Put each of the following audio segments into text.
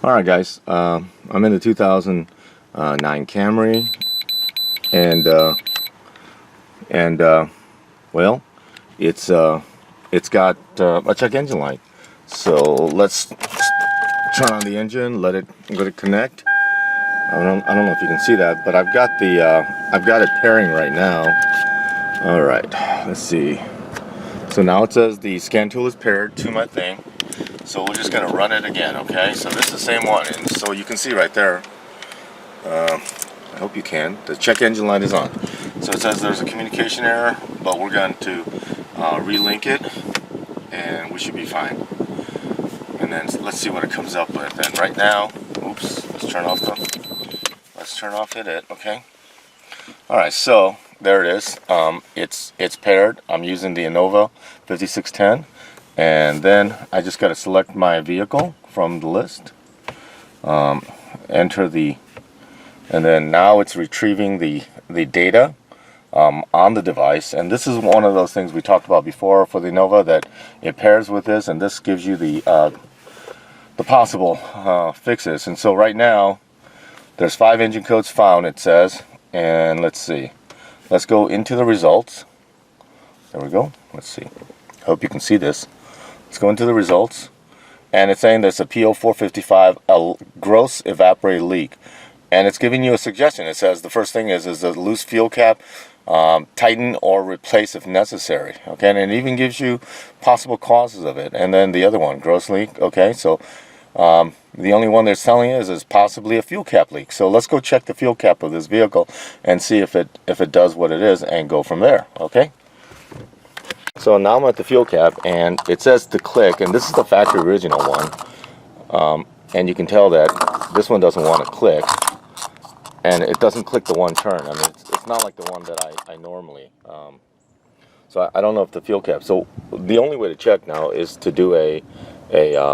Alright guys, I'm in the 2009 Camry, and well, it's got a check engine light. So let's turn on the engine, let it connect. I don't know if you can see that, but I've got it pairing right now. Alright, let's see. So now it says the scan tool is paired to my thing. So we're just going to run it again, okay? So this is the same one, and so you can see right there, I hope you can, the check engine light is on. So it says there's a communication error, but we're going to relink it, and we should be fine. And then let's see what it comes up with. And right now, oops, let's turn off it, okay? Alright, so there it is. It's paired. I'm using the Innova 5610. And then I just got to select my vehicle from the list, enter the, and then now it's retrieving the data on the device. And this is one of those things we talked about before for the Innova, that it pairs with this, and this gives you the possible fixes. And so right now there's 5 engine codes found, it says, and let's see. Let's go into the results. There we go. Let's see. Hope you can see this. Let's go into the results, and it's saying there's a P0455, a gross evaporated leak, and it's giving you a suggestion. It says the first thing is a loose fuel cap, tighten or replace if necessary, okay, and it even gives you possible causes of it. And then the other one, gross leak, okay, so the only one they're telling is possibly a fuel cap leak. So let's go check the fuel cap of this vehicle and see if it does what it is, and go from there, okay? So now I'm at the fuel cap, and it says to click, and this is the factory original one, and you can tell that this one doesn't want to click, and it doesn't click the one turn. I mean, it's not like the one that I normally, so I don't know if the fuel cap, so the only way to check now is to do a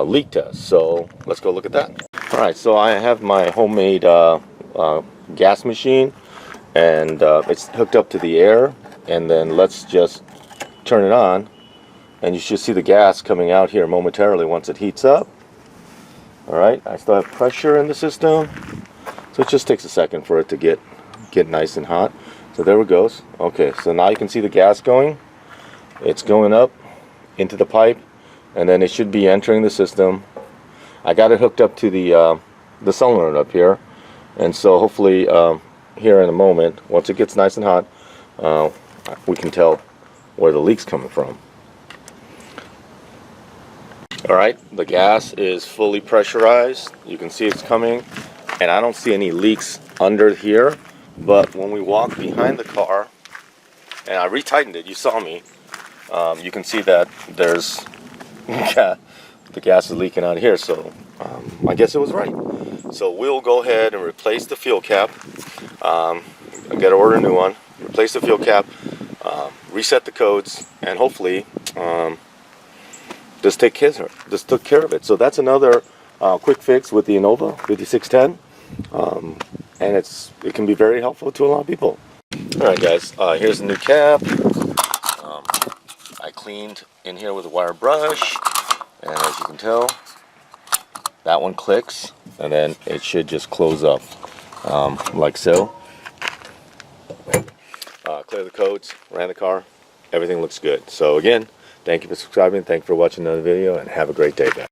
leak test. So let's go look at that. Alright, so I have my homemade gas machine, and it's hooked up to the air, and then let's just turn it on, and you should see the gas coming out here momentarily once it heats up. Alright, I still have pressure in the system, so it just takes a second for it to get nice and hot. So there it goes. Okay, so now you can see the gas going. It's going up into the pipe, and then it should be entering the system. I got it hooked up to the solenoid up here, and so hopefully here in a moment, once it gets nice and hot, we can tell where the leak's coming from. Alright, the gas is fully pressurized. You can see it's coming, and I don't see any leaks under here, but when we walk behind the car, and I retightened it, you saw me, you can see that there's the gas is leaking out of here. So I guess it was right. So we'll go ahead and replace the fuel cap. I got to order a new one, replace the fuel cap, reset the codes, and hopefully this took care of it. So that's another quick fix with the Innova 5610, and it can be very helpful to a lot of people. Alright guys, here's the new cap. I cleaned in here with a wire brush, and as you can tell, that one clicks, and then it should just close up like so. Clear the codes, ran the car, everything looks good. So again, thank you for subscribing, thank you for watching another video, and have a great day, guys.